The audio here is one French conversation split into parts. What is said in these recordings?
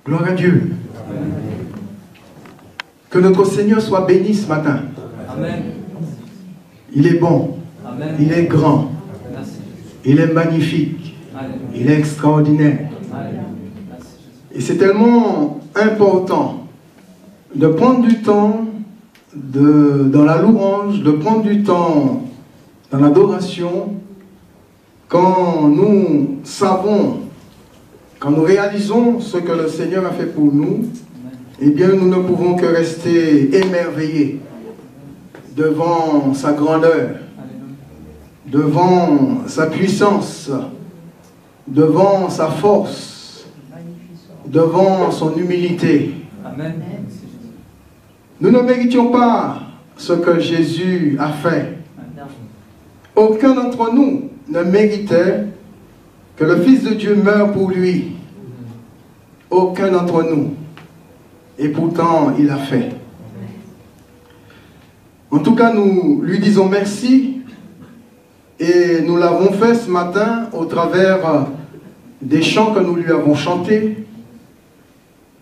Gloire à Dieu. Amen. Que notre Seigneur soit béni ce matin. Amen. Il est bon. Amen. Il est grand. Merci. Il est magnifique. Amen. Il est extraordinaire. Amen. Et c'est tellement important de prendre du temps dans la louange, de prendre du temps dans l'adoration, quand nous savons, quand nous réalisons ce que le Seigneur a fait pour nous, eh bien nous ne pouvons que rester émerveillés devant sa grandeur, devant sa puissance, devant sa force, devant son humilité. Amen. Nous ne méritions pas ce que Jésus a fait. Aucun d'entre nous ne méritait que le Fils de Dieu meure pour lui. Aucun d'entre nous. Et pourtant, il a fait. En tout cas, nous lui disons merci. Et nous l'avons fait ce matin au travers des chants que nous lui avons chantés.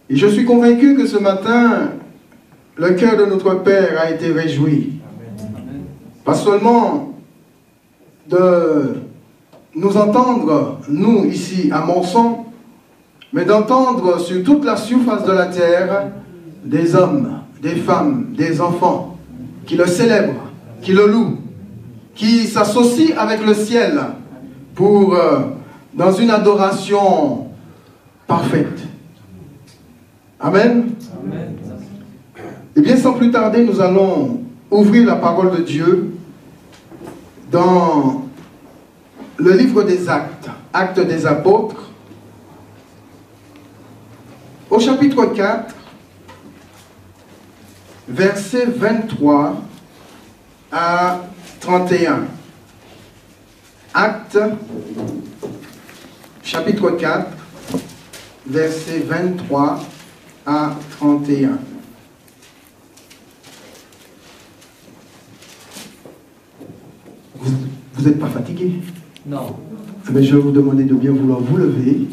Et je suis convaincu que ce matin, le cœur de notre Père a été réjoui. Pas seulement de nous entendre, nous ici à Monson, mais d'entendre sur toute la surface de la terre des hommes, des femmes, des enfants qui le célèbrent, qui le louent, qui s'associent avec le ciel pour, dans une adoration parfaite. Amen. Amen. Et bien sans plus tarder, nous allons ouvrir la parole de Dieu dans le livre des Actes, Actes des Apôtres, au chapitre 4, versets 23 à 31. Actes, chapitre 4, versets 23 à 31. Vous n'êtes pas fatigué? Non. Mais je vais vous demander de bien vouloir vous lever.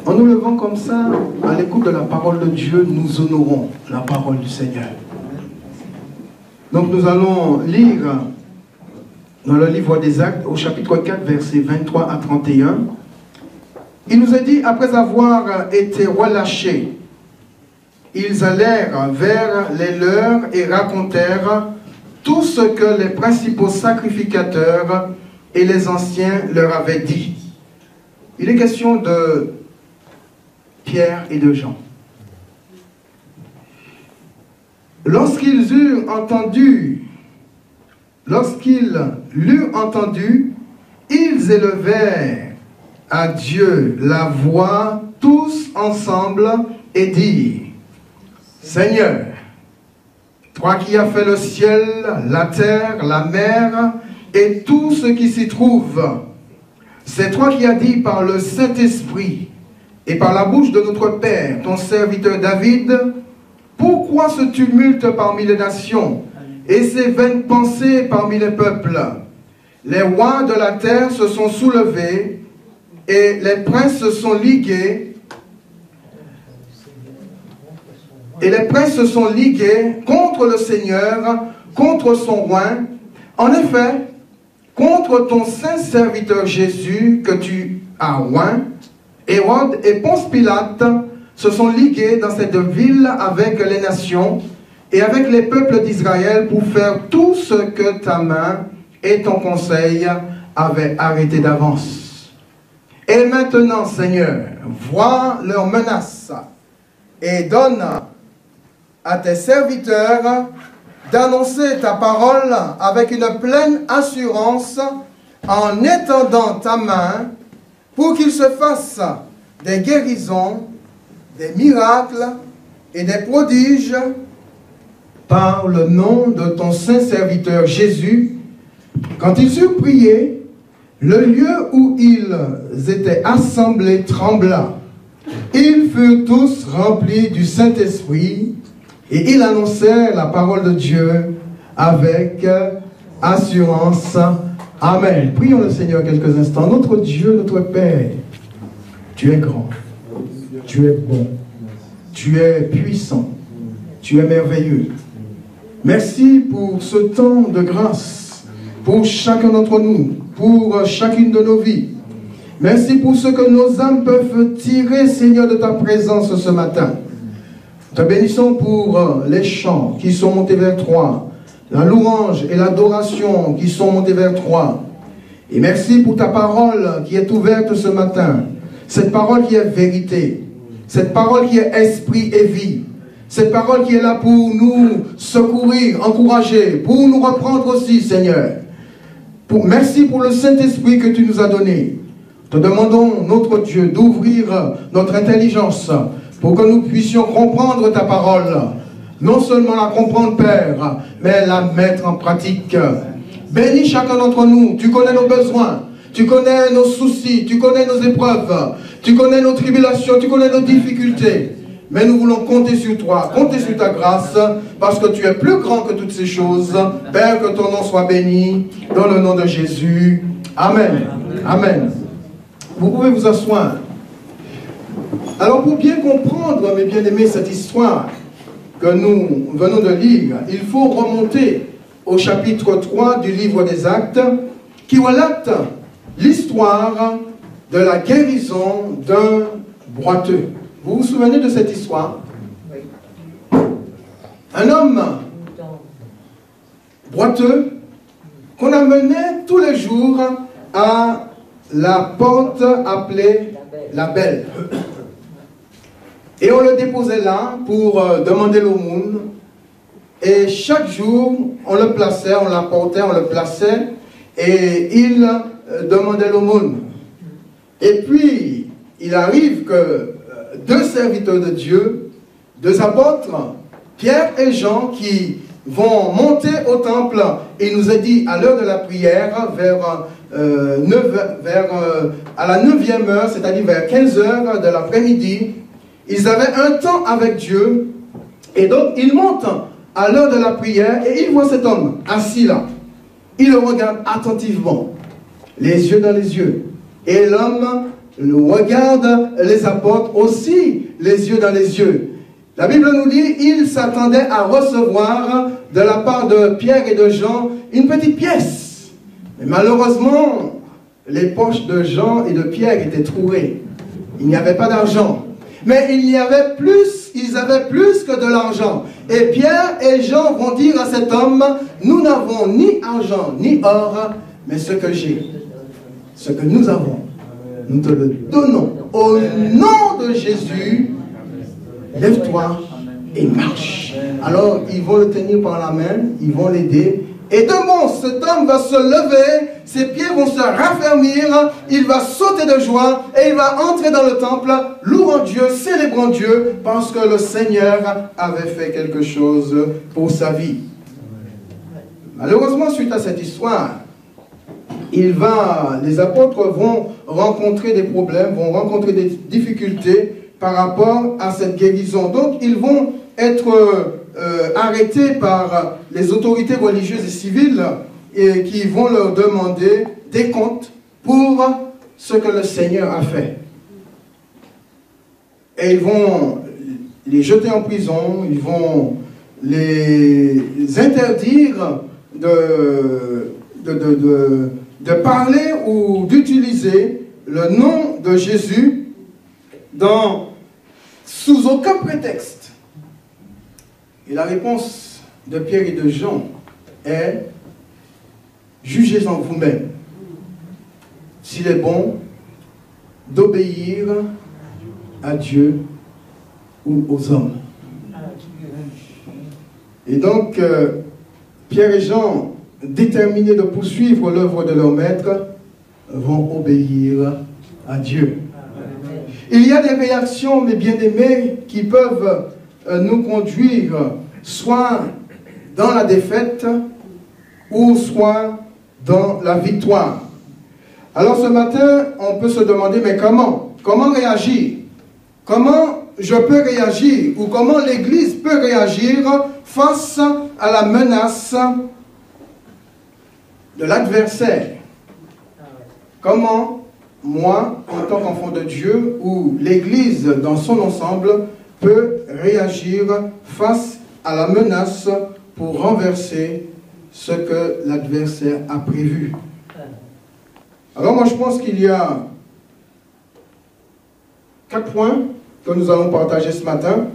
En nous levant comme ça, à l'écoute de la parole de Dieu, nous honorons la parole du Seigneur. Donc nous allons lire dans le livre des Actes, au chapitre 4, versets 23 à 31. Il nous est dit, après avoir été relâchés, ils allèrent vers les leurs et racontèrent tout ce que les principaux sacrificateurs et les anciens leur avaient dit. Il est question de Pierre et de Jean. Lorsqu'ils l'eurent entendu, ils élevèrent à Dieu la voix tous ensemble et dirent, Seigneur, toi qui as fait le ciel, la terre, la mer et tout ce qui s'y trouve, c'est toi qui as dit par le Saint-Esprit et par la bouche de notre Père, ton serviteur David, pourquoi ce tumulte parmi les nations et ces vaines pensées parmi les peuples? Les rois de la terre se sont soulevés et les princes se sont ligués. Et les princes se sont ligués contre le Seigneur, contre son roi. En effet, contre ton saint serviteur Jésus que tu as oint, Hérode et Ponce Pilate se sont ligués dans cette ville avec les nations et avec les peuples d'Israël pour faire tout ce que ta main et ton conseil avaient arrêté d'avance. Et maintenant, Seigneur, vois leurs menaces et donne à tes serviteurs d'annoncer ta parole avec une pleine assurance en étendant ta main pour qu'il se fasse des guérisons, des miracles et des prodiges par le nom de ton saint serviteur Jésus. Quand ils eurent prié, le lieu où ils étaient assemblés trembla. Ils furent tous remplis du Saint-Esprit et ils annoncèrent la parole de Dieu avec assurance. Amen. Prions le Seigneur quelques instants. Notre Dieu, notre Père, Tu es grand. Tu es bon. Tu es puissant. Tu es merveilleux. Merci pour ce temps de grâce, pour chacun d'entre nous, pour chacune de nos vies. Merci pour ce que nos âmes peuvent tirer, Seigneur, de ta présence ce matin. Te bénissons pour les chants qui sont montés vers toi, la louange et l'adoration qui sont montés vers toi. Et merci pour ta parole qui est ouverte ce matin. Cette parole qui est vérité. Cette parole qui est esprit et vie. Cette parole qui est là pour nous secourir, encourager, pour nous reprendre aussi, Seigneur. Merci pour le Saint-Esprit que tu nous as donné. Te demandons, notre Dieu, d'ouvrir notre intelligence pour que nous puissions comprendre ta parole. Non seulement la comprendre, Père, mais la mettre en pratique. Bénis chacun d'entre nous. Tu connais nos besoins. Tu connais nos soucis. Tu connais nos épreuves. Tu connais nos tribulations. Tu connais nos difficultés. Mais nous voulons compter sur toi, compter sur ta grâce, parce que tu es plus grand que toutes ces choses. Père, que ton nom soit béni, dans le nom de Jésus. Amen. Amen. Vous pouvez vous asseoir. Alors, pour bien comprendre, mes bien-aimés, cette histoire que nous venons de lire, il faut remonter au chapitre 3 du livre des Actes, qui relate l'histoire de la guérison d'un boiteux. Vous vous souvenez de cette histoire? Oui. Un homme boiteux qu'on amenait tous les jours à la porte appelée la Belle. Et on le déposait là pour demander l'aumône. Et chaque jour, on le plaçait, on l'apportait, on le plaçait, et il demandait l'aumône. Et puis, il arrive que deux serviteurs de Dieu, deux apôtres, Pierre et Jean, qui vont monter au temple, et il nous a dit à l'heure de la prière, à la 9e heure, c'est-à-dire vers 15 heures de l'après-midi, ils avaient un temps avec Dieu, et donc ils montent à l'heure de la prière, et ils voient cet homme assis là. Ils le regardent attentivement, les yeux dans les yeux, et l'homme nous regarde, les apôtres aussi, les yeux dans les yeux. La Bible nous dit, ils s'attendaient à recevoir de la part de Pierre et de Jean une petite pièce. Mais malheureusement, les poches de Jean et de Pierre étaient trouées. Il n'y avait pas d'argent. Mais ils avaient plus que de l'argent. Et Pierre et Jean vont dire à cet homme, nous n'avons ni argent ni or, mais ce que j'ai, ce que nous avons, nous te le donnons. Au nom de Jésus, lève-toi et marche. Alors, ils vont le tenir par la main, ils vont l'aider. Et de bon, cet homme va se lever, ses pieds vont se raffermir, il va sauter de joie et il va entrer dans le temple, louant Dieu, célébrant Dieu, parce que le Seigneur avait fait quelque chose pour sa vie. Malheureusement, suite à cette histoire, les apôtres vont rencontrer des problèmes, vont rencontrer des difficultés par rapport à cette guérison. Donc, ils vont être arrêtés par les autorités religieuses et civiles et qui vont leur demander des comptes pour ce que le Seigneur a fait. Et ils vont les jeter en prison, ils vont les interdire de parler ou d'utiliser le nom de Jésus sous aucun prétexte. Et la réponse de Pierre et de Jean est: jugez-en vous-même s'il est bon d'obéir à Dieu ou aux hommes. Et donc, Pierre et Jean, déterminés de poursuivre l'œuvre de leur maître, vont obéir à Dieu. Il y a des réactions, mes bien-aimés, qui peuvent nous conduire soit dans la défaite ou soit dans la victoire. Alors ce matin, on peut se demander, mais comment réagir? Comment je peux réagir ou comment l'Église peut réagir face à la menace de l'adversaire? Comment moi, en tant qu'enfant de Dieu, ou l'Église dans son ensemble, peut réagir face à la menace pour renverser ce que l'adversaire a prévu. Alors moi je pense qu'il y a 4 points que nous allons partager ce matin.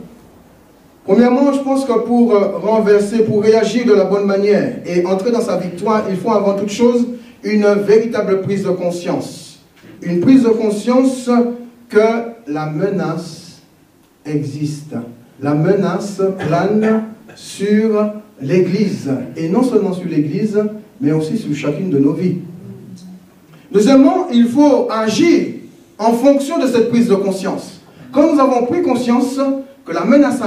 Premièrement, je pense que pour renverser, pour réagir de la bonne manière et entrer dans sa victoire, il faut avant toute chose une véritable prise de conscience. Une prise de conscience que la menace existe. La menace plane sur l'Église. Et non seulement sur l'Église, mais aussi sur chacune de nos vies. Deuxièmement, il faut agir en fonction de cette prise de conscience. Quand nous avons pris conscience que la menace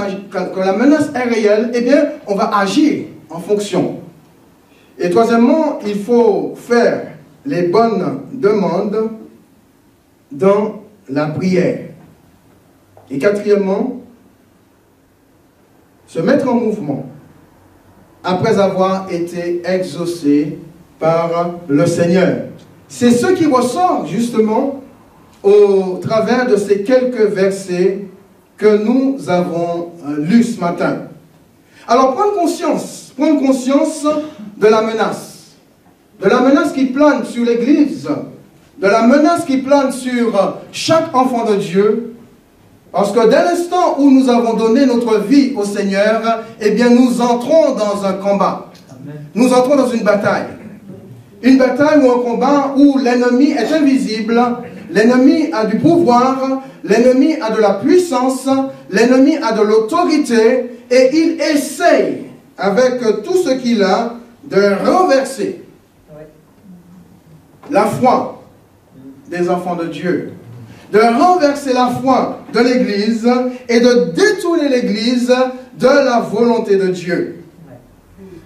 est réelle, eh bien, on va agir en fonction. Et troisièmement, il faut faire les bonnes demandes dans la prière. Et quatrièmement, se mettre en mouvement après avoir été exaucé par le Seigneur. C'est ce qui ressort justement au travers de ces quelques versets que nous avons lus ce matin. Alors prendre conscience de la menace qui plane sur l'Église, de la menace qui plane sur chaque enfant de Dieu, parce que dès l'instant où nous avons donné notre vie au Seigneur, eh bien nous entrons dans un combat. Amen. Nous entrons dans une bataille. Une bataille ou un combat où l'ennemi est invisible, l'ennemi a du pouvoir, l'ennemi a de la puissance, l'ennemi a de l'autorité, et il essaye, avec tout ce qu'il a, de renverser la foi des enfants de Dieu, de renverser la foi de l'Église et de détourner l'Église de la volonté de Dieu.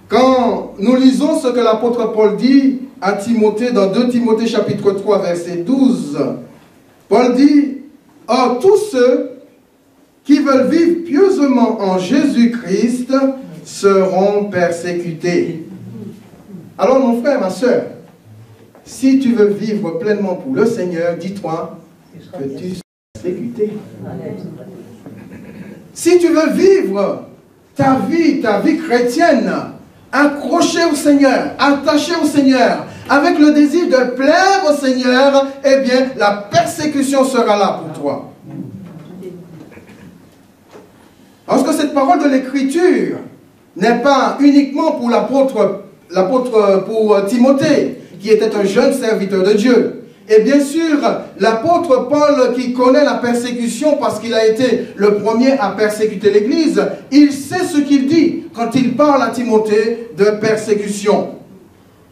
Quand nous lisons ce que l'apôtre Paul dit à Timothée dans 2 Timothée chapitre 3 verset 12, Paul dit « Or tous ceux qui veulent vivre pieusement en Jésus-Christ seront persécutés. » Alors mon frère, ma soeur, si tu veux vivre pleinement pour le Seigneur, dis-toi que tu seras persécuté. Si tu veux vivre ta vie chrétienne, accroché au Seigneur, attaché au Seigneur, avec le désir de plaire au Seigneur, eh bien, la persécution sera là pour toi. Parce que cette parole de l'Écriture n'est pas uniquement pour l'apôtre pour Timothée, qui était un jeune serviteur de Dieu. Et bien sûr, l'apôtre Paul, qui connaît la persécution parce qu'il a été le premier à persécuter l'Église, il sait ce qu'il dit quand il parle à Timothée de persécution.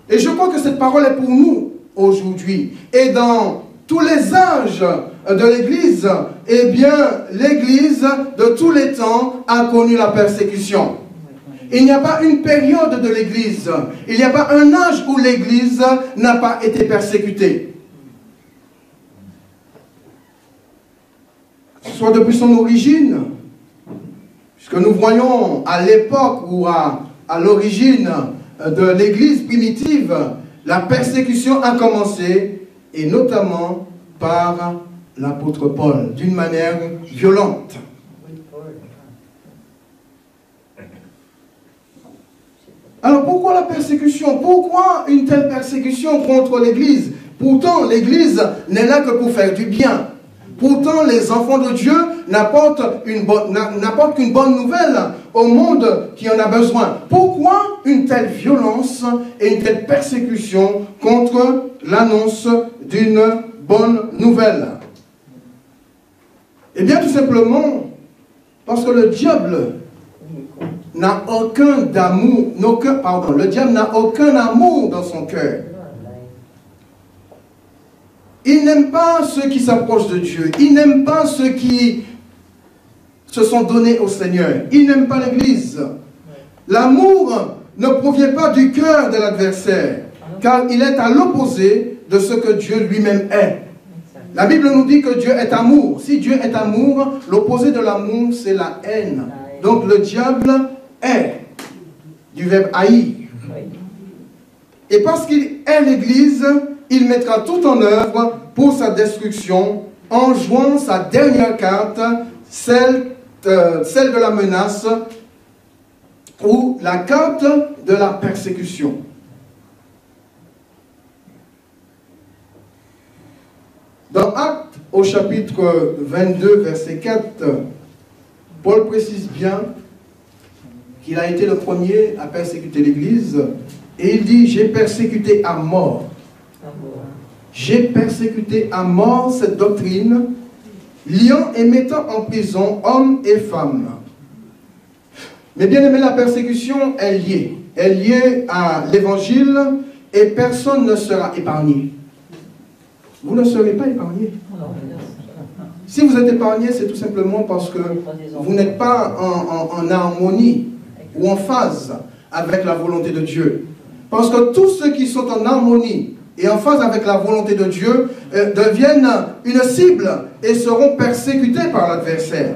Et je crois que cette parole est pour nous aujourd'hui. Et dans tous les âges de l'Église, eh bien, l'Église de tous les temps a connu la persécution. Il n'y a pas une période de l'Église, il n'y a pas un âge où l'Église n'a pas été persécutée. Soit depuis son origine, puisque nous voyons à l'époque ou à l'origine de l'Église primitive, la persécution a commencé, et notamment par l'apôtre Paul, d'une manière violente. Alors pourquoi la persécution? Pourquoi une telle persécution contre l'Église? Pourtant, l'Église n'est là que pour faire du bien. Pourtant, les enfants de Dieu n'apportent qu'une bonne nouvelle au monde qui en a besoin. Pourquoi une telle violence et une telle persécution contre l'annonce d'une bonne nouvelle? Eh bien, tout simplement, parce que le diable n'a aucun amour dans son cœur. Il n'aime pas ceux qui s'approchent de Dieu. Il n'aime pas ceux qui se sont donnés au Seigneur. Il n'aime pas l'Église. L'amour ne provient pas du cœur de l'adversaire, car il est à l'opposé de ce que Dieu lui-même est. La Bible nous dit que Dieu est amour. Si Dieu est amour, l'opposé de l'amour, c'est la haine. Donc le diable est du verbe haïr. Et parce qu'il est l'Église, il mettra tout en œuvre pour sa destruction en jouant sa dernière carte, celle de la menace ou la carte de la persécution. Dans Actes, au chapitre 22, verset 4, Paul précise bien qu'il a été le premier à persécuter l'Église, et il dit « J'ai persécuté à mort. J'ai persécuté à mort cette doctrine, liant et mettant en prison hommes et femmes. » Mais bien aimé, la persécution est liée. Elle est liée à l'Évangile et personne ne sera épargné. Vous ne serez pas épargné. Si vous êtes épargné, c'est tout simplement parce que vous n'êtes pas en harmonie ou en phase avec la volonté de Dieu. Parce que tous ceux qui sont en harmonie et en phase avec la volonté de Dieu deviennent une cible et seront persécutés par l'adversaire.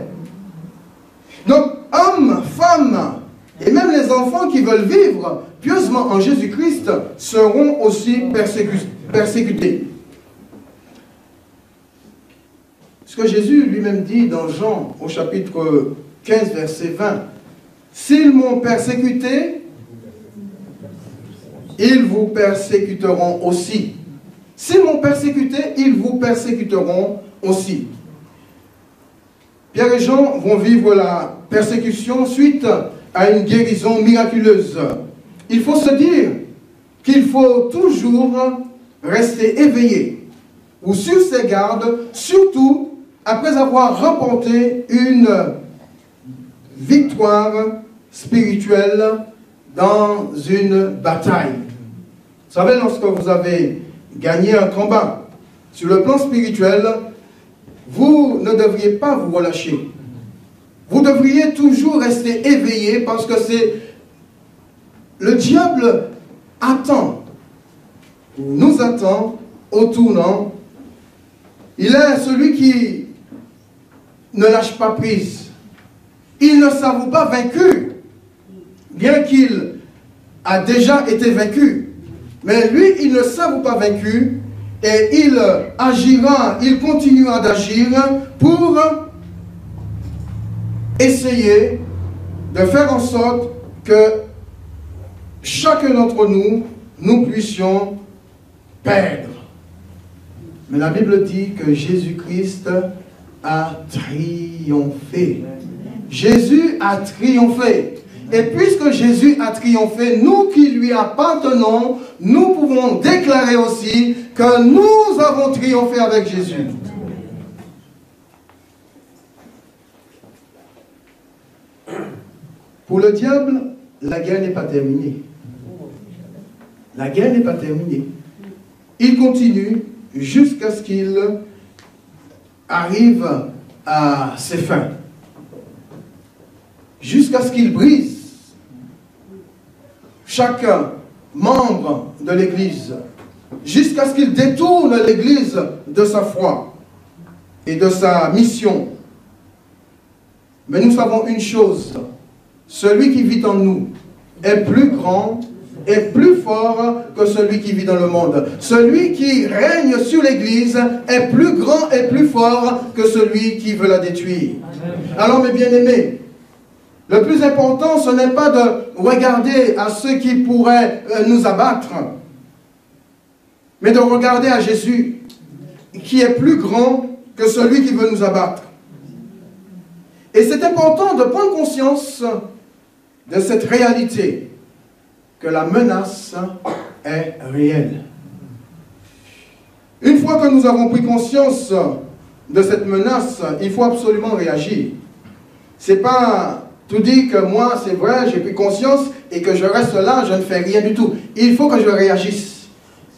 Donc, hommes, femmes, et même les enfants qui veulent vivre pieusement en Jésus-Christ seront aussi persécutés. Ce que Jésus lui-même dit dans Jean, au chapitre 15, verset 20, « S'ils m'ont persécuté, ils vous persécuteront aussi. S'ils m'ont persécuté, ils vous persécuteront aussi. » Pierre et Jean vont vivre la persécution suite à une guérison miraculeuse. Il faut se dire qu'il faut toujours rester éveillé ou sur ses gardes, surtout après avoir remporté une victoire spirituelle dans une bataille. Vous savez, lorsque vous avez gagné un combat sur le plan spirituel, vous ne devriez pas vous relâcher. Vous devriez toujours rester éveillé parce que c'est le diable nous attend au tournant. Il est celui qui ne lâche pas prise. Il ne s'avoue pas vaincu, bien qu'il a déjà été vaincu. Mais lui, il ne s'avoue pas vaincu et il agira, il continuera d'agir pour essayer de faire en sorte que chacun d'entre nous, nous puissions perdre. Mais la Bible dit que Jésus-Christ a triomphé. Jésus a triomphé. Et puisque Jésus a triomphé, nous qui lui appartenons, nous pouvons déclarer aussi que nous avons triomphé avec Jésus. Pour le diable, la guerre n'est pas terminée. La guerre n'est pas terminée. Il continue jusqu'à ce qu'il arrive à ses fins. Jusqu'à ce qu'il brise chaque membre de l'Église. Jusqu'à ce qu'il détourne l'Église de sa foi et de sa mission. Mais nous savons une chose. Celui qui vit en nous est plus grand et plus fort que celui qui vit dans le monde. Celui qui règne sur l'Église est plus grand et plus fort que celui qui veut la détruire. Alors mes bien-aimés, le plus important, ce n'est pas de regarder à ceux qui pourraient nous abattre, mais de regarder à Jésus, qui est plus grand que celui qui veut nous abattre. Et c'est important de prendre conscience de cette réalité, que la menace est réelle. Une fois que nous avons pris conscience de cette menace, il faut absolument réagir. C'est pas tout dire que moi, c'est vrai, j'ai pris conscience et que je reste là, je ne fais rien du tout. Il faut que je réagisse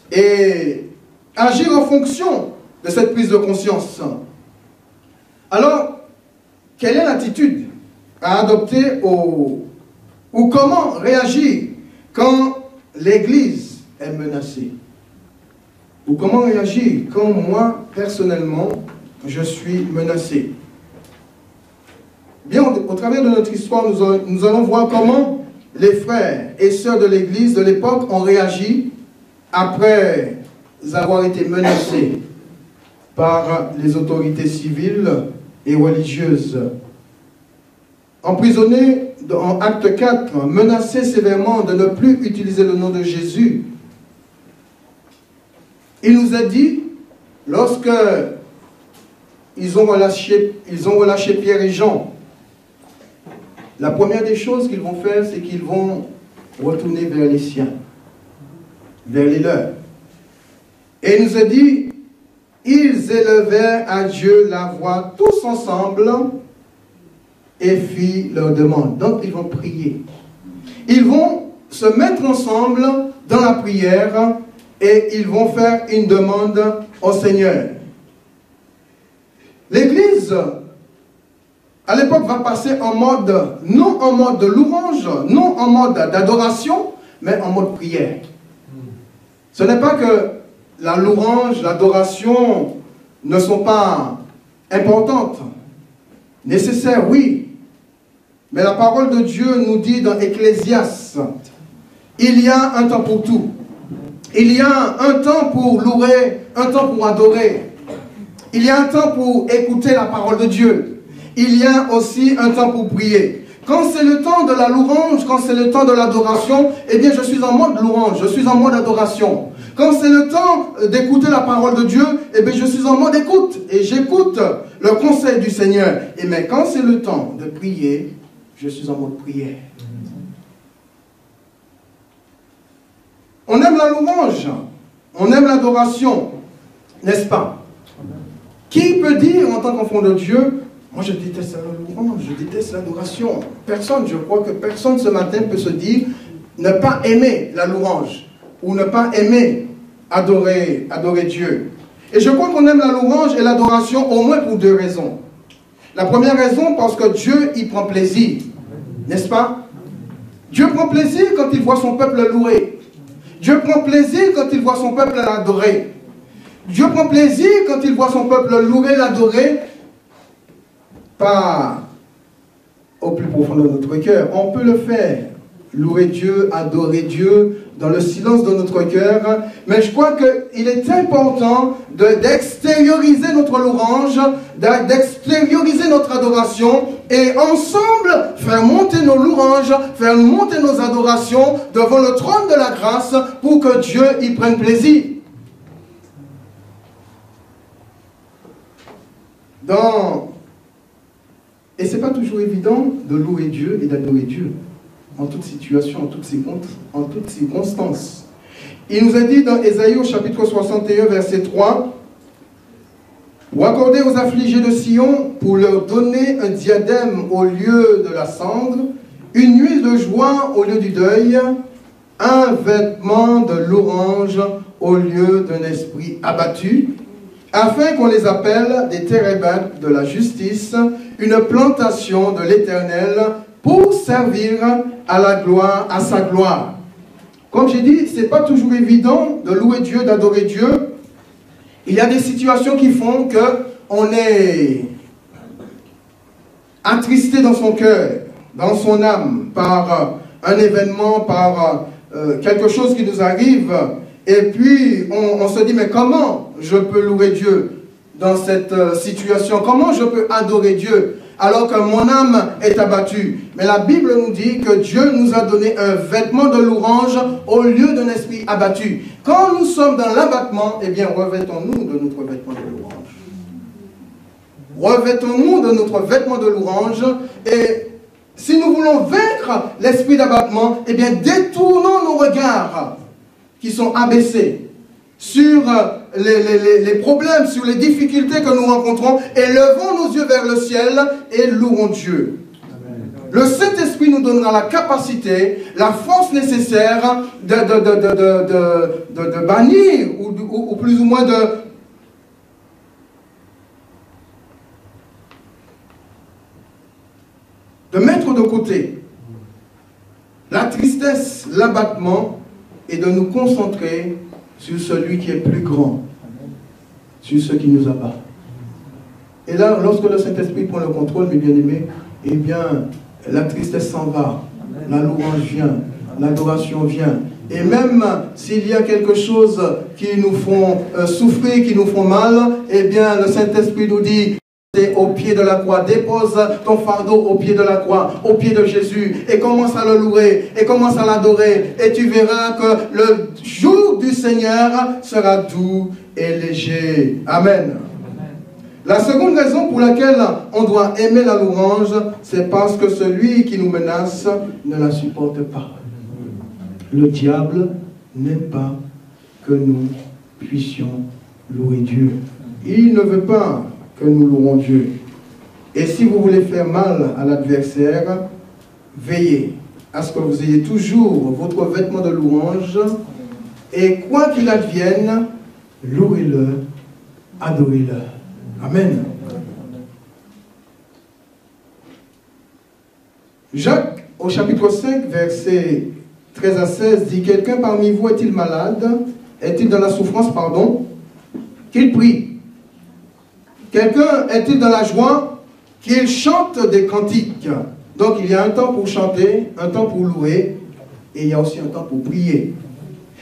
et agir en fonction de cette prise de conscience. Alors, quelle est l'attitude à adopter ou comment réagir quand l'Église est menacée? Ou comment réagir quand moi, personnellement, je suis menacé? Bien, au travers de notre histoire, nous allons voir comment les frères et sœurs de l'Église de l'époque ont réagi après avoir été menacés par les autorités civiles et religieuses. Emprisonné en acte 4, menacé sévèrement de ne plus utiliser le nom de Jésus, il nous a dit, lorsque ils ont relâché Pierre et Jean, la première des choses qu'ils vont faire, c'est qu'ils vont retourner vers les siens, vers les leurs. Et il nous a dit, ils élevèrent à Dieu la voix tous ensemble et fit leur demande. Donc ils vont prier. Ils vont se mettre ensemble dans la prière et ils vont faire une demande au Seigneur. L'Église, à l'époque, va passer en mode, non en mode de louange, non en mode d'adoration, mais en mode prière. Ce n'est pas que la louange, l'adoration ne sont pas importantes. Nécessaires, oui. Mais la parole de Dieu nous dit dans Ecclésiaste, il y a un temps pour tout. Il y a un temps pour louer, un temps pour adorer. Il y a un temps pour écouter la parole de Dieu. Il y a aussi un temps pour prier. Quand c'est le temps de la louange, quand c'est le temps de l'adoration, eh bien je suis en mode louange, je suis en mode adoration. Quand c'est le temps d'écouter la parole de Dieu, eh bien je suis en mode écoute et j'écoute le conseil du Seigneur. Et mais quand c'est le temps de prier, je suis en mode prière. On aime la louange, on aime l'adoration, n'est-ce pas? Qui peut dire en tant qu'enfant de Dieu, moi je déteste la louange, je déteste l'adoration? Personne, je crois que personne ce matin peut se dire ne pas aimer la louange ou ne pas aimer adorer Dieu. Et je crois qu'on aime la louange et l'adoration au moins pour deux raisons. La première raison, parce que Dieu y prend plaisir, n'est-ce pas? Dieu prend plaisir quand il voit son peuple louer. Dieu prend plaisir quand il voit son peuple l'adorer. Dieu prend plaisir quand il voit son peuple louer, l'adorer, pas au plus profond de notre cœur. On peut le faire, louer Dieu, adorer Dieu, dans le silence de notre cœur, mais je crois qu'il est important d'extérioriser notre louange, d'extérioriser notre adoration, et ensemble faire monter nos louanges, faire monter nos adorations devant le trône de la grâce pour que Dieu y prenne plaisir. Et ce n'est pas toujours évident de louer Dieu et d'adorer Dieu en toute situation, en toute circonstance. Il nous a dit dans Ésaïe au chapitre 61, verset 3, « Vous accordez aux affligés de Sion pour leur donner un diadème au lieu de la cendre, une nuit de joie au lieu du deuil, un vêtement de louange au lieu d'un esprit abattu, afin qu'on les appelle des térébintes de la justice, une plantation de l'Éternel, pour servir à la gloire, à sa gloire. » Comme j'ai dit, ce n'est pas toujours évident de louer Dieu, d'adorer Dieu. Il y a des situations qui font qu'on est attristé dans son cœur, dans son âme, par un événement, par quelque chose qui nous arrive. Et puis, on se dit, mais comment je peux louer Dieu dans cette situation? Comment je peux adorer Dieu alors que mon âme est abattue? Mais la Bible nous dit que Dieu nous a donné un vêtement de louange au lieu d'un esprit abattu. Quand nous sommes dans l'abattement, eh bien, revêtons-nous de notre vêtement de louange. Revêtons-nous de notre vêtement de louange. Et si nous voulons vaincre l'esprit d'abattement, eh bien, détournons nos regards qui sont abaissés sur les problèmes, sur les difficultés que nous rencontrons, et levons nos yeux vers le ciel et louons Dieu. Amen. Le Saint-Esprit nous donnera la capacité, la force nécessaire de bannir, ou plus ou moins de mettre de côté la tristesse, l'abattement, et de nous concentrer sur celui qui est plus grand, sur ce qui nous abat. Et là, lorsque le Saint-Esprit prend le contrôle, mes bien-aimés, eh bien, la tristesse s'en va, la louange vient, l'adoration vient, Et même s'il y a quelque chose qui nous font souffrir, qui nous font mal, eh bien le Saint-Esprit nous dit, au pied de la croix, dépose ton fardeau au pied de la croix, au pied de Jésus, et commence à le louer, et commence à l'adorer, et tu verras que le jour du Seigneur sera doux et léger. Amen. La seconde raison pour laquelle on doit aimer la louange, c'est parce que celui qui nous menace ne la supporte pas. Le diable n'aime pas que nous puissions louer Dieu. Il ne veut pas que nous louons Dieu. Et si vous voulez faire mal à l'adversaire, veillez à ce que vous ayez toujours votre vêtement de louange, et quoi qu'il advienne, louez-le, adorez-le. Amen. Jacques, au chapitre 5, versets 13 à 16, dit, quelqu'un parmi vous est-il malade? Est-il dans la souffrance, pardon? Qu'il prie. Quelqu'un est-il dans la joie? Qu'il chante des cantiques. Donc il y a un temps pour chanter, un temps pour louer, et il y a aussi un temps pour prier.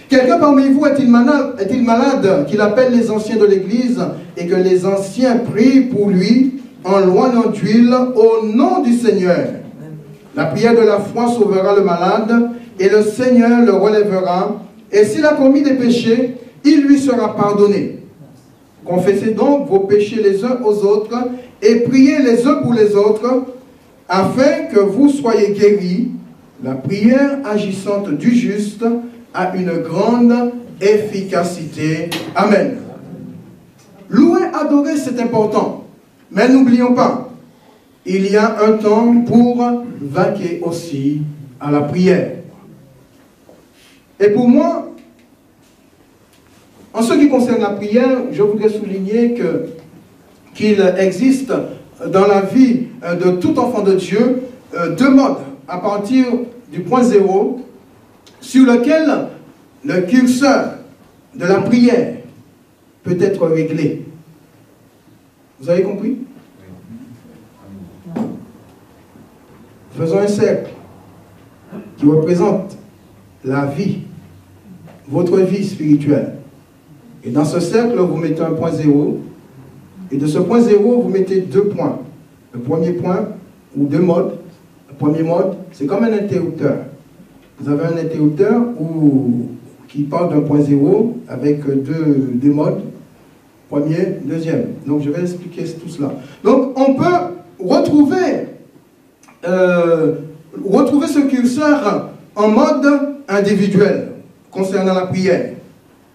Quelqu'un parmi vous est-il malade? Qu'il appelle les anciens de l'Église et que les anciens prient pour lui en loignant d'huile au nom du Seigneur. La prière de la foi sauvera le malade et le Seigneur le relèvera. Et s'il a commis des péchés, il lui sera pardonné. Confessez donc vos péchés les uns aux autres et priez les uns pour les autres afin que vous soyez guéris. La prière agissante du juste a une grande efficacité. Amen. Louer, adorer, c'est important. Mais n'oublions pas, il y a un temps pour vaquer aussi à la prière. Et pour moi, en ce qui concerne la prière, je voudrais souligner qu'il existe dans la vie de tout enfant de Dieu deux modes à partir du point zéro sur lequel le curseur de la prière peut être réglé. Vous avez compris? Faisons un cercle qui représente la vie, votre vie spirituelle. Et dans ce cercle, vous mettez un point zéro. Et de ce point zéro, vous mettez deux points. Le premier point, ou deux modes. Le premier mode, c'est comme un interrupteur. Vous avez un interrupteur qui part d'un point zéro avec deux modes. Premier, deuxième. Donc je vais expliquer tout cela. Donc on peut retrouver ce curseur en mode individuel concernant la prière.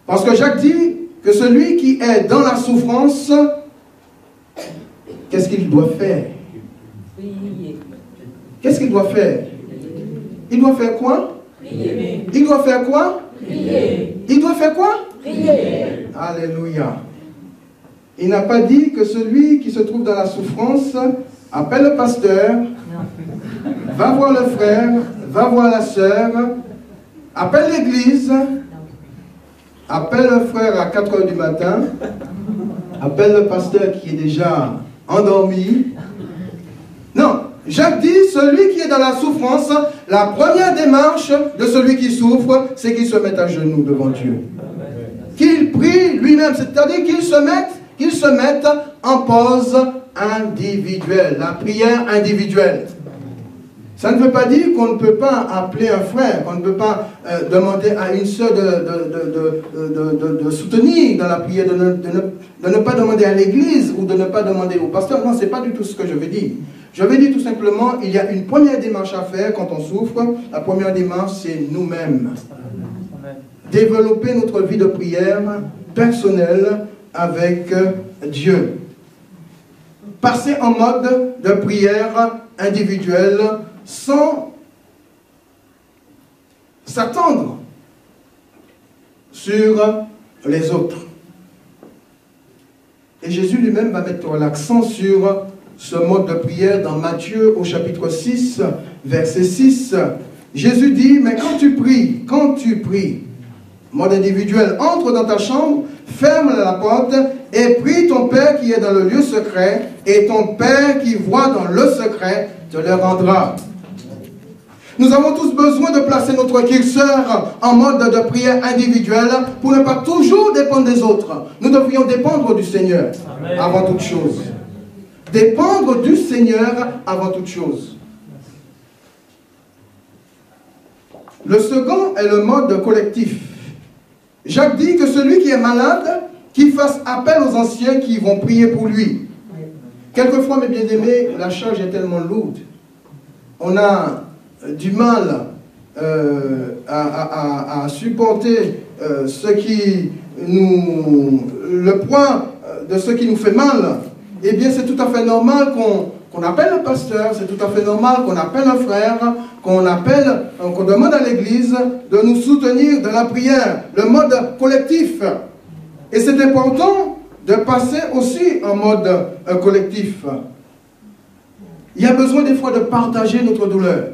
Parce que Jacques dit que celui qui est dans la souffrance, qu'est-ce qu'il doit faire? Qu'est-ce qu'il doit faire? Il doit faire quoi? Prier. Il doit faire quoi? Prier. Il doit faire quoi? Prier. Alléluia. Il n'a pas dit que celui qui se trouve dans la souffrance appelle le pasteur, va voir le frère, va voir la sœur, appelle l'église, appelle le frère à 4 h du matin, appelle le pasteur qui est déjà endormi. Non, Jacques dit, celui qui est dans la souffrance, la première démarche de celui qui souffre, c'est qu'il se mette à genoux devant Dieu. Qu'il prie lui-même, c'est-à-dire qu'il se mette en pause individuelle, la prière individuelle. Ça ne veut pas dire qu'on ne peut pas appeler un frère, qu'on ne peut pas demander à une sœur de soutenir dans la prière, de ne pas demander à l'église ou de ne pas demander au pasteur. Non, ce n'est pas du tout ce que je veux dire. Je veux dire tout simplement, il y a une première démarche à faire quand on souffre. La première démarche, c'est nous-mêmes. Développer notre vie de prière personnelle avec Dieu. Passer en mode de prière individuelle sans s'attendre sur les autres. Et Jésus lui-même va mettre l'accent sur ce mode de prière dans Matthieu au chapitre 6, verset 6. Jésus dit, mais quand tu pries, mode individuel, entre dans ta chambre, ferme la porte et prie ton Père qui est dans le lieu secret, et ton Père qui voit dans le secret te le rendra. Nous avons tous besoin de placer notre curseur en mode de prière individuelle pour ne pas toujours dépendre des autres. Nous devrions dépendre du Seigneur avant toute chose. Dépendre du Seigneur avant toute chose. Le second est le mode collectif. Jacques dit que celui qui est malade, qu'il fasse appel aux anciens qui vont prier pour lui. Quelquefois, mes bien-aimés, la charge est tellement lourde. On a du mal à supporter le poids de ce qui nous fait mal. Eh bien, c'est tout à fait normal qu'on appelle le pasteur, c'est tout à fait normal qu'on appelle un frère, qu'on demande à l'église de nous soutenir dans la prière, le mode collectif. Et c'est important de passer aussi en mode collectif. Il y a besoin des fois de partager notre douleur,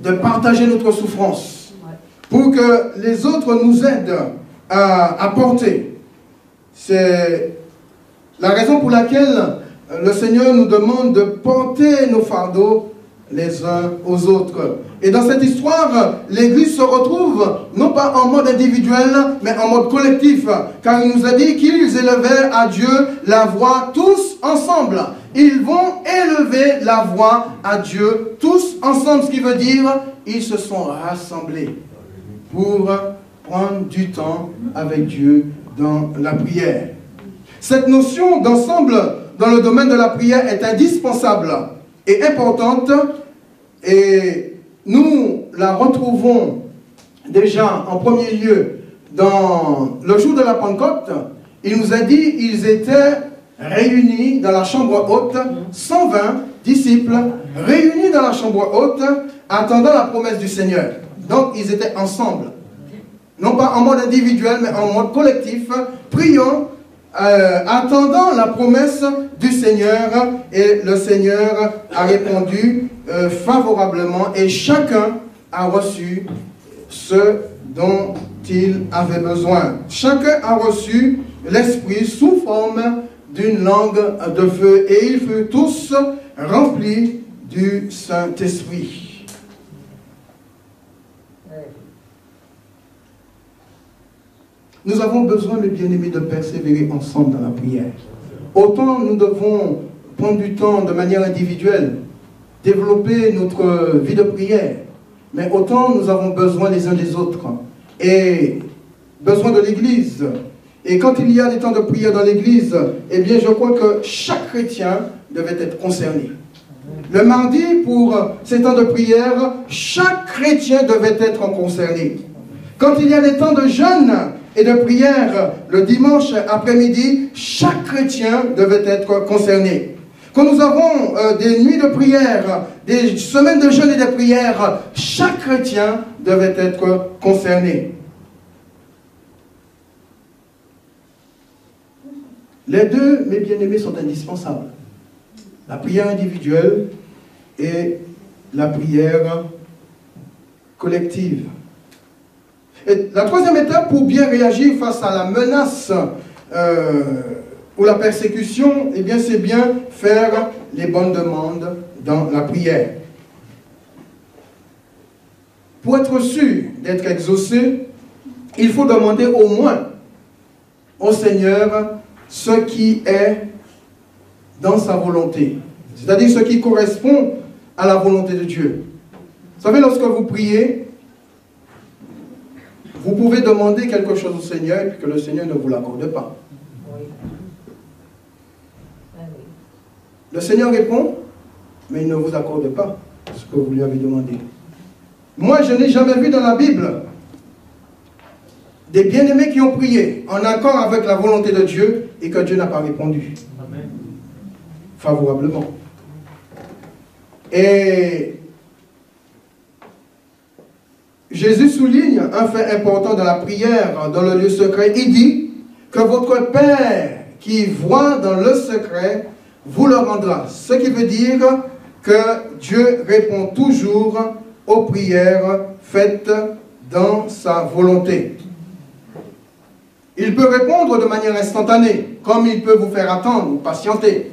de partager notre souffrance, pour que les autres nous aident à porter. C'est la raison pour laquelle le Seigneur nous demande de porter nos fardeaux les uns aux autres. Et dans cette histoire, l'Église se retrouve non pas en mode individuel, mais en mode collectif. Car il nous a dit qu'ils élevaient à Dieu la voix tous ensemble. Ils vont élever la voix à Dieu tous ensemble. Ce qui veut dire, ils se sont rassemblés pour prendre du temps avec Dieu dans la prière. Cette notion d'ensemble dans le domaine de la prière est indispensable et importante, et nous la retrouvons déjà en premier lieu dans le jour de la Pentecôte. Il nous a dit qu'ils étaient réunis dans la chambre haute, 120 disciples réunis dans la chambre haute, attendant la promesse du Seigneur. Donc ils étaient ensemble, non pas en mode individuel, mais en mode collectif, priant, attendant la promesse du Seigneur, et le Seigneur a répondu favorablement, et chacun a reçu ce dont il avait besoin. Chacun a reçu l'Esprit sous forme d'une langue de feu, et ils furent tous remplis du Saint-Esprit. Nous avons besoin, mes bien-aimés, de persévérer ensemble dans la prière. Autant nous devons prendre du temps de manière individuelle, développer notre vie de prière, mais autant nous avons besoin les uns des autres, et besoin de l'Église. Et quand il y a des temps de prière dans l'Église, eh bien je crois que chaque chrétien devait être concerné. Le mardi, pour ces temps de prière, chaque chrétien devait être concerné. Quand il y a des temps de jeûne et de prière le dimanche après-midi, chaque chrétien devait être concerné. Quand nous avons des nuits de prière, des semaines de jeûne et de prière, chaque chrétien devait être concerné. Les deux, mes bien-aimés, sont indispensables. La prière individuelle et la prière collective. Et la troisième étape pour bien réagir face à la menace ou la persécution, eh bien, c'est bien faire les bonnes demandes dans la prière. Pour être sûr d'être exaucé, il faut demander au moins au Seigneur ce qui est dans sa volonté, c'est-à-dire ce qui correspond à la volonté de Dieu. Vous savez, lorsque vous priez, vous pouvez demander quelque chose au Seigneur et que le Seigneur ne vous l'accorde pas. Le Seigneur répond, mais il ne vous accorde pas ce que vous lui avez demandé. Moi, je n'ai jamais vu dans la Bible des bien-aimés qui ont prié en accord avec la volonté de Dieu et que Dieu n'a pas répondu. Amen. Favorablement. Et Jésus souligne un fait important dans la prière, dans le lieu secret. Il dit que votre Père qui voit dans le secret vous le rendra. Ce qui veut dire que Dieu répond toujours aux prières faites dans sa volonté. Il peut répondre de manière instantanée, comme il peut vous faire attendre ou patienter.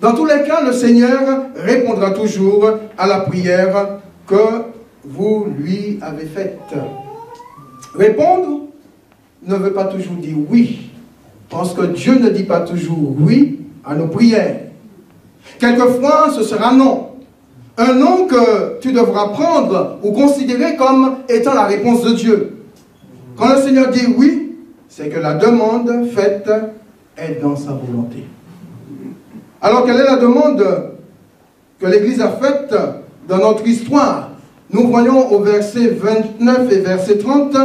Dans tous les cas, le Seigneur répondra toujours à la prière que vous lui avez faite. Répondre ne veut pas toujours dire oui, parce que Dieu ne dit pas toujours oui à nos prières. Quelquefois, ce sera non. Un non que tu devras prendre ou considérer comme étant la réponse de Dieu. Quand le Seigneur dit oui, c'est que la demande faite est dans sa volonté. Alors, quelle est la demande que l'Église a faite dans notre histoire? Nous voyons au verset 29 et verset 30,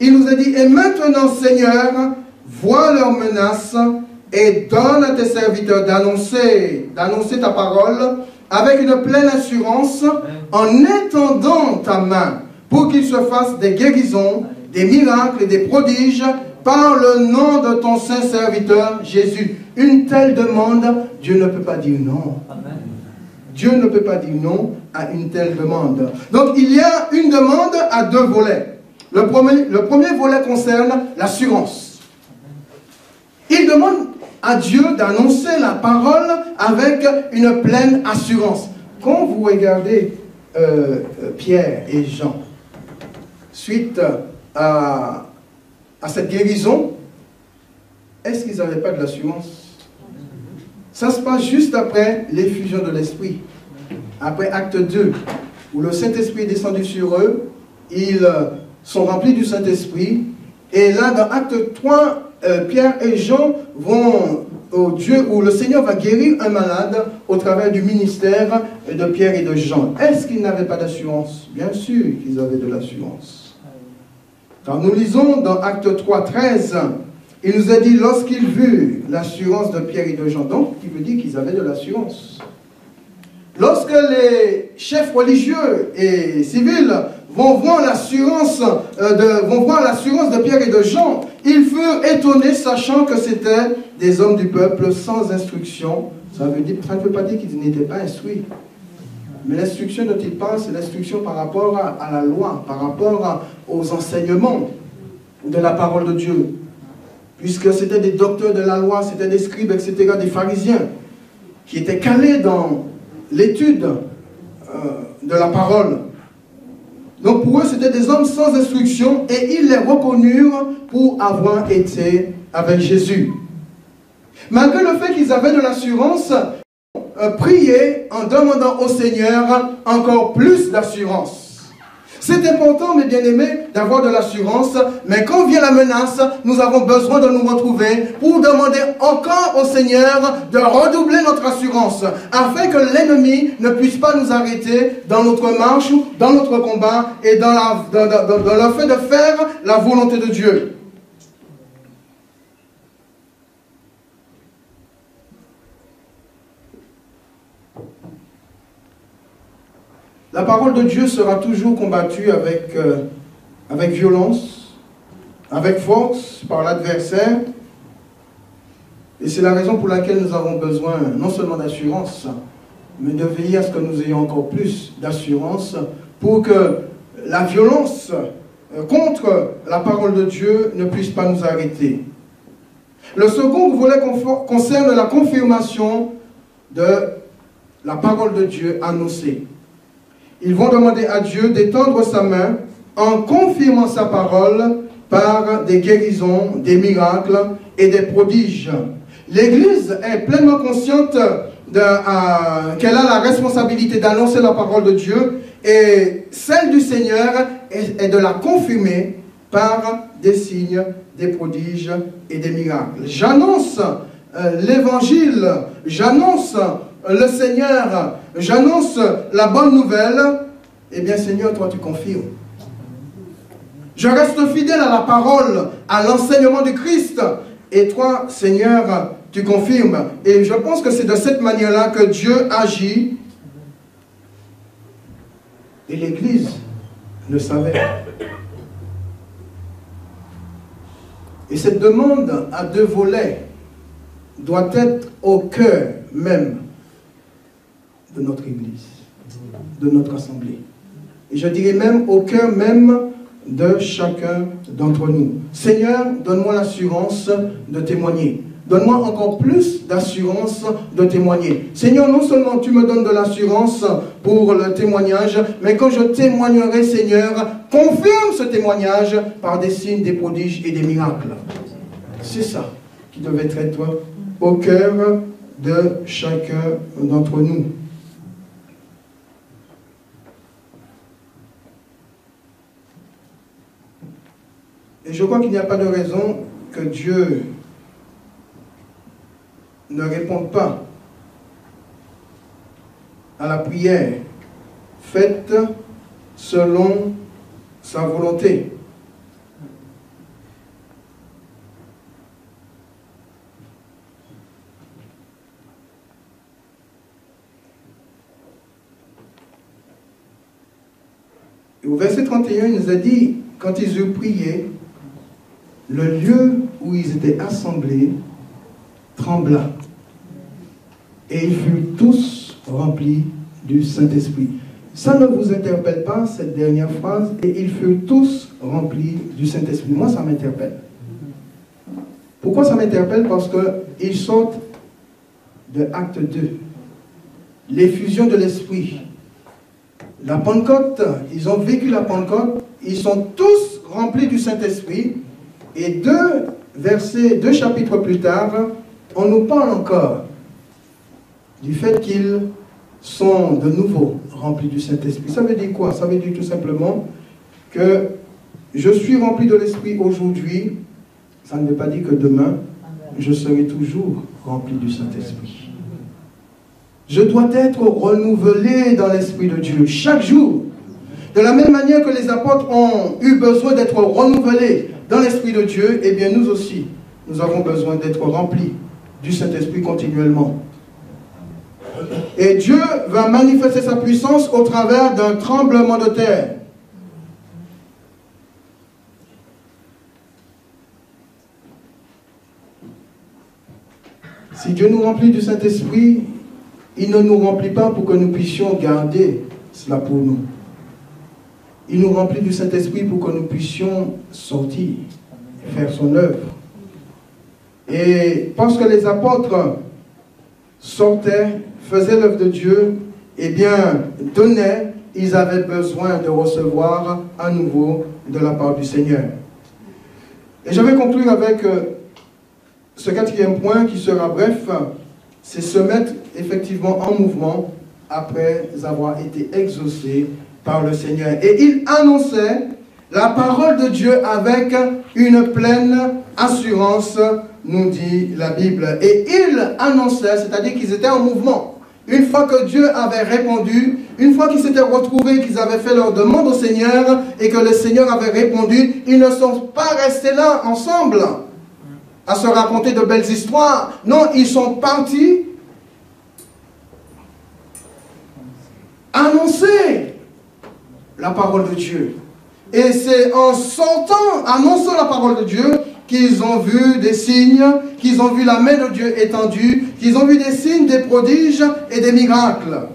il nous a dit, « Et maintenant, Seigneur, vois leurs menaces et donne à tes serviteurs d'annoncer ta parole avec une pleine assurance en étendant ta main pour qu'il se fasse des guérisons, des miracles et des prodiges par le nom de ton saint serviteur Jésus. » Une telle demande, Dieu ne peut pas dire non. Amen. Dieu ne peut pas dire non à une telle demande. Donc il y a une demande à deux volets. Le premier volet concerne l'assurance. Il demande à Dieu d'annoncer la parole avec une pleine assurance. Quand vous regardez Pierre et Jean, suite à cette guérison, est-ce qu'ils n'avaient pas de l'assurance? Ça se passe juste après l'effusion de l'Esprit. Après acte 2, où le Saint-Esprit est descendu sur eux, ils sont remplis du Saint-Esprit. Et là, dans acte 3, Pierre et Jean vont au Dieu, où le Seigneur va guérir un malade au travers du ministère de Pierre et de Jean. Est-ce qu'ils n'avaient pas d'assurance? Bien sûr qu'ils avaient de l'assurance. Quand nous lisons dans acte 3, 13, il nous a dit, lorsqu'ils virent l'assurance de Pierre et de Jean, donc il veut dire qu'ils avaient de l'assurance. Lorsque les chefs religieux et civils vont voir l'assurance de Pierre et de Jean, ils furent étonnés, sachant que c'était des hommes du peuple sans instruction. Ça ne veut pas dire qu'ils n'étaient pas instruits. Mais l'instruction dont il parle, c'est l'instruction par rapport à la loi, par rapport aux enseignements de la parole de Dieu. Puisque c'était des docteurs de la loi, c'était des scribes, etc., des pharisiens, qui étaient calés dans l'étude de la parole. Donc pour eux, c'était des hommes sans instruction, et ils les reconnurent pour avoir été avec Jésus. Malgré le fait qu'ils avaient de l'assurance, prier en demandant au Seigneur encore plus d'assurance. C'est important, mes bien-aimés, d'avoir de l'assurance, mais quand vient la menace, nous avons besoin de nous retrouver pour demander encore au Seigneur de redoubler notre assurance, afin que l'ennemi ne puisse pas nous arrêter dans notre marche, dans notre combat et dans le fait de faire la volonté de Dieu. La parole de Dieu sera toujours combattue avec violence, avec force par l'adversaire. Et c'est la raison pour laquelle nous avons besoin non seulement d'assurance, mais de veiller à ce que nous ayons encore plus d'assurance pour que la violence contre la parole de Dieu ne puisse pas nous arrêter. Le second volet concerne la confirmation de la parole de Dieu annoncée. Ils vont demander à Dieu d'étendre sa main en confirmant sa parole par des guérisons, des miracles et des prodiges. L'Église est pleinement consciente qu'elle a la responsabilité d'annoncer la parole de Dieu, et celle du Seigneur est de la confirmer par des signes, des prodiges et des miracles. J'annonce l'Évangile, j'annonce le Seigneur, j'annonce la bonne nouvelle. Eh bien Seigneur, toi tu confirmes. Je reste fidèle à la parole, à l'enseignement du Christ, et toi Seigneur, tu confirmes. Et je pense que c'est de cette manière-là que Dieu agit, et l'Église le savait. Et cette demande à deux volets doit être au cœur même de notre Église, de notre assemblée. Et je dirais même au cœur même de chacun d'entre nous. Seigneur, donne-moi l'assurance de témoigner. donne-moi encore plus d'assurance de témoigner. Seigneur, non seulement tu me donnes de l'assurance pour le témoignage, mais quand je témoignerai, Seigneur, confirme ce témoignage par des signes, des prodiges et des miracles. C'est ça qui devait être au cœur de chacun d'entre nous. Et je crois qu'il n'y a pas de raison que Dieu ne réponde pas à la prière faite selon sa volonté. Et au verset 31, il nous a dit, quand ils eurent prié, le lieu où ils étaient assemblés trembla. Et ils furent tous remplis du Saint-Esprit. Ça ne vous interpelle pas, cette dernière phrase? Et ils furent tous remplis du Saint-Esprit. Moi, ça m'interpelle. Pourquoi ça m'interpelle? Parce qu'ils sortent de Acte 2. L'effusion de l'Esprit. La Pentecôte, ils ont vécu la Pentecôte. Ils sont tous remplis du Saint-Esprit. Et deux chapitres plus tard, on nous parle encore du fait qu'ils sont de nouveau remplis du Saint-Esprit. Ça veut dire quoi? Ça veut dire tout simplement que je suis rempli de l'Esprit aujourd'hui. Ça ne veut pas dire que demain, je serai toujours rempli du Saint-Esprit. Je dois être renouvelé dans l'Esprit de Dieu chaque jour. De la même manière que les apôtres ont eu besoin d'être renouvelés dans l'Esprit de Dieu, eh bien nous aussi, nous avons besoin d'être remplis du Saint-Esprit continuellement. Et Dieu va manifester sa puissance au travers d'un tremblement de terre. Si Dieu nous remplit du Saint-Esprit, il ne nous remplit pas pour que nous puissions garder cela pour nous. Il nous remplit du Saint-Esprit pour que nous puissions sortir, faire son œuvre. Et parce que les apôtres sortaient, faisaient l'œuvre de Dieu, eh bien, donnaient, ils avaient besoin de recevoir à nouveau de la part du Seigneur. Et je vais conclure avec ce quatrième point qui sera bref, c'est se mettre effectivement en mouvement après avoir été exaucé par le Seigneur. Et il annonçait la parole de Dieu avec une pleine assurance, nous dit la Bible. Et il annonçait, c'est-à-dire qu'ils étaient en mouvement. Une fois que Dieu avait répondu, une fois qu'ils s'étaient retrouvés, qu'ils avaient fait leur demande au Seigneur et que le Seigneur avait répondu, ils ne sont pas restés là ensemble à se raconter de belles histoires. Non, ils sont partis annoncer la parole de Dieu. Et c'est en sortant, annonçant la parole de Dieu, qu'ils ont vu des signes, qu'ils ont vu la main de Dieu étendue, qu'ils ont vu des signes, des prodiges et des miracles.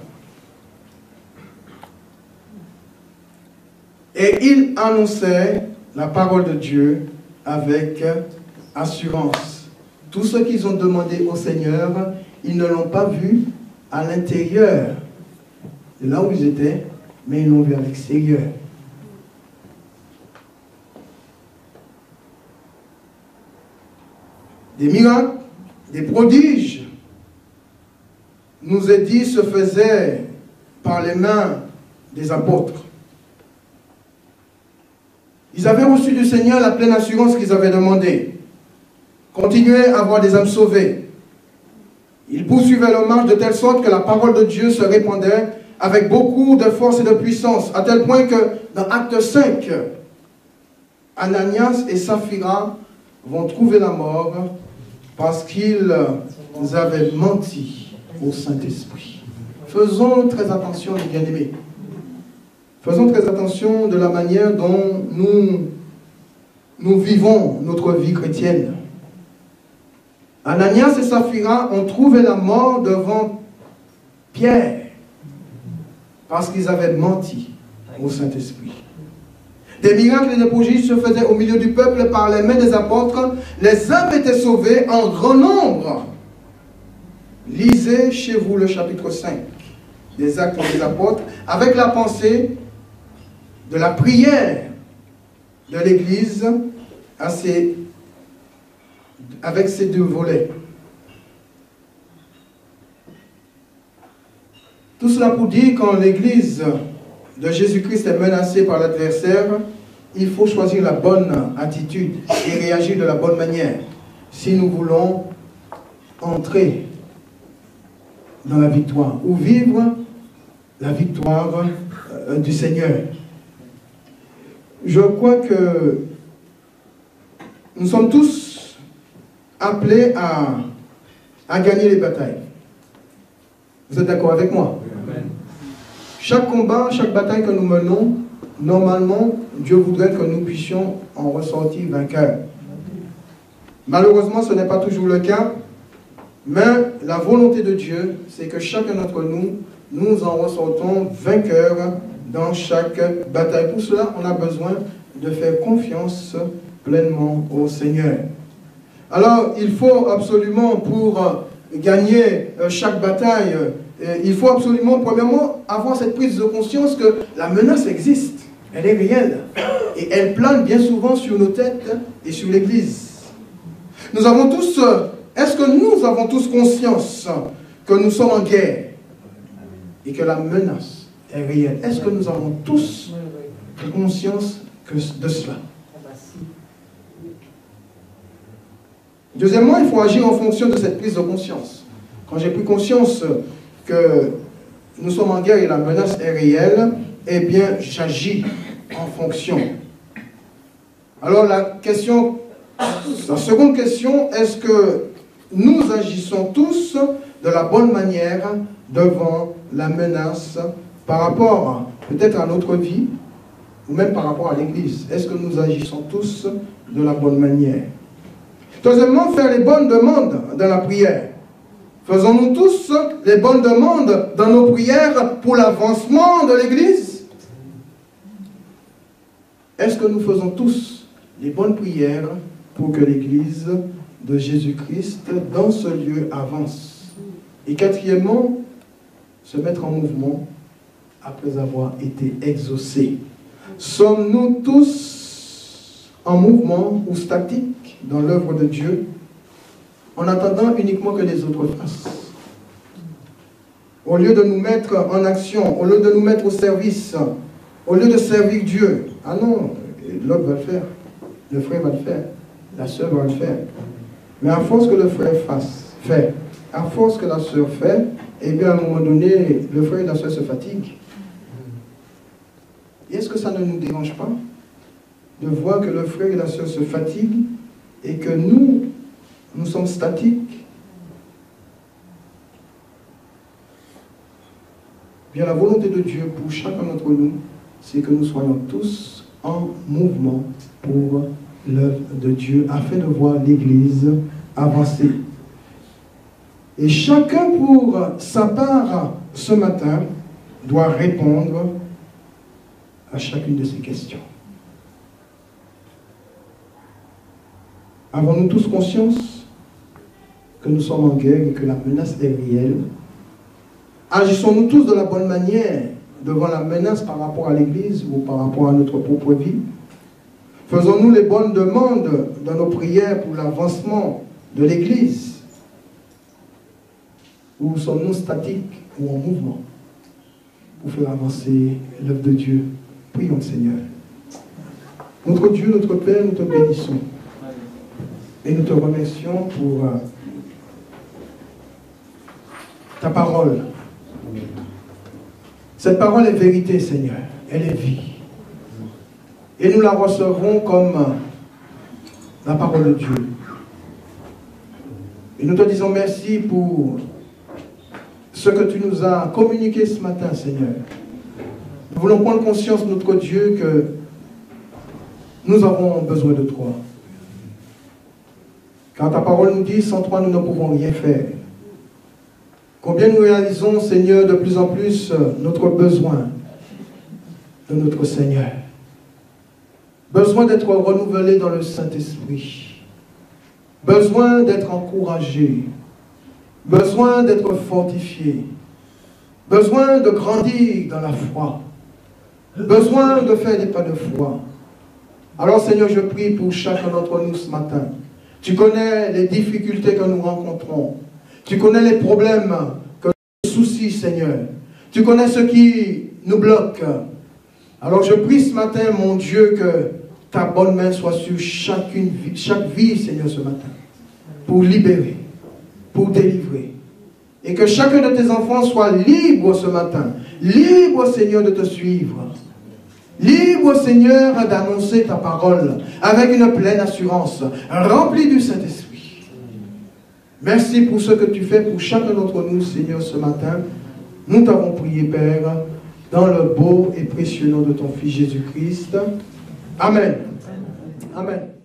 Et ils annonçaient la parole de Dieu avec assurance. Tout ce qu'ils ont demandé au Seigneur, ils ne l'ont pas vu à l'intérieur de là où ils étaient, mais ils l'ont vu à l'extérieur. Des miracles, des prodiges, nous est dit, se faisaient par les mains des apôtres. Ils avaient reçu du Seigneur la pleine assurance qu'ils avaient demandé. Continuer à avoir des âmes sauvées. Ils poursuivaient leur marche de telle sorte que la parole de Dieu se répandait avec beaucoup de force et de puissance, à tel point que dans Acte 5, Ananias et Saphira vont trouver la mort parce qu'ils avaient menti au Saint-Esprit. Faisons très attention, les bien-aimés. Faisons très attention de la manière dont nous vivons notre vie chrétienne. Ananias et Saphira ont trouvé la mort devant Pierre parce qu'ils avaient menti au Saint-Esprit. Des miracles et des prodiges se faisaient au milieu du peuple par les mains des apôtres. Les âmes étaient sauvées en grand nombre. Lisez chez vous le chapitre 5 des Actes des Apôtres avec la pensée de la prière de l'Église avec ces deux volets. Tout cela pour dire quand l'Église de Jésus-Christ est menacée par l'adversaire, il faut choisir la bonne attitude et réagir de la bonne manière si nous voulons entrer dans la victoire ou vivre la victoire du Seigneur. Je crois que nous sommes tous appelés à gagner les batailles. Vous êtes d'accord avec moi? Amen. Chaque combat, chaque bataille que nous menons, normalement, Dieu voudrait que nous puissions en ressortir vainqueurs. Malheureusement, ce n'est pas toujours le cas, mais la volonté de Dieu, c'est que chacun d'entre nous, nous en ressortons vainqueurs dans chaque bataille. Pour cela, on a besoin de faire confiance pleinement au Seigneur. Alors, il faut absolument, pour gagner chaque bataille, il faut absolument, premièrement, avoir cette prise de conscience que la menace existe. Elle est réelle. Et elle plane bien souvent sur nos têtes et sur l'Église. Nous avons tous, est-ce que nous avons tous conscience que nous sommes en guerre et que la menace est réelle? Est-ce que nous avons tous conscience de cela? Deuxièmement, il faut agir en fonction de cette prise de conscience. Quand j'ai pris conscience que nous sommes en guerre et la menace est réelle, eh bien, j'agis en fonction. Alors, la seconde question, est-ce que nous agissons tous de la bonne manière devant la menace par rapport peut-être à notre vie ou même par rapport à l'Église? Est-ce que nous agissons tous de la bonne manière? Troisièmement, faire les bonnes demandes dans la prière. Faisons-nous tous les bonnes demandes dans nos prières pour l'avancement de l'Église? Est-ce que nous faisons tous les bonnes prières pour que l'Église de Jésus-Christ dans ce lieu avance? Et quatrièmement, se mettre en mouvement après avoir été exaucés. Sommes-nous tous en mouvement ou statiques dans l'œuvre de Dieu, en attendant uniquement que les autres fassent? Au lieu de nous mettre en action, au lieu de nous mettre au service, au lieu de servir Dieu, ah non, l'autre va le faire, le frère va le faire, la sœur va le faire. Mais à force que le frère fait, à force que la sœur fait, eh bien à un moment donné, le frère et la sœur se fatiguent. Et est-ce que ça ne nous dérange pas de voir que le frère et la sœur se fatiguent et que nous sommes statiques? Bien, la volonté de Dieu pour chacun d'entre nous, c'est que nous soyons tous en mouvement pour l'œuvre de Dieu, afin de voir l'Église avancer. Et chacun, pour sa part, ce matin, doit répondre à chacune de ces questions. Avons-nous tous conscience que nous sommes en guerre et que la menace est réelle? Agissons-nous tous de la bonne manière devant la menace par rapport à l'Église ou par rapport à notre propre vie? Faisons-nous les bonnes demandes dans nos prières pour l'avancement de l'Église? Ou sommes-nous statiques ou en mouvement pour faire avancer l'œuvre de Dieu? Prions le Seigneur. Notre Dieu, notre Père, nous te bénissons. Et nous te remercions pour ta parole. Cette parole est vérité, Seigneur. Elle est vie. Et nous la recevrons comme la parole de Dieu. Et nous te disons merci pour ce que tu nous as communiqué ce matin, Seigneur. Nous voulons prendre conscience, notre Dieu, que nous avons besoin de toi. Car ta parole nous dit, sans toi, nous ne pouvons rien faire. Combien nous réalisons, Seigneur, de plus en plus notre besoin de notre Seigneur. besoin d'être renouvelé dans le Saint-Esprit, besoin d'être encouragé, besoin d'être fortifié, besoin de grandir dans la foi, besoin de faire des pas de foi. Alors Seigneur, je prie pour chacun d'entre nous ce matin. Tu connais les difficultés que nous rencontrons. Tu connais les problèmes que nous soucis, Seigneur. Tu connais ce qui nous bloque. Alors je prie ce matin, mon Dieu, que ta bonne main soit sur chaque vie, Seigneur, ce matin, pour libérer, pour délivrer. Et que chacun de tes enfants soit libre ce matin, libre, Seigneur, de te suivre, libre, Seigneur, d'annoncer ta parole avec une pleine assurance, rempli du Saint-Esprit. Merci pour ce que tu fais pour chacun d'entre nous, Seigneur, ce matin. Nous t'avons prié, Père, dans le beau et précieux nom de ton Fils Jésus-Christ. Amen. Amen.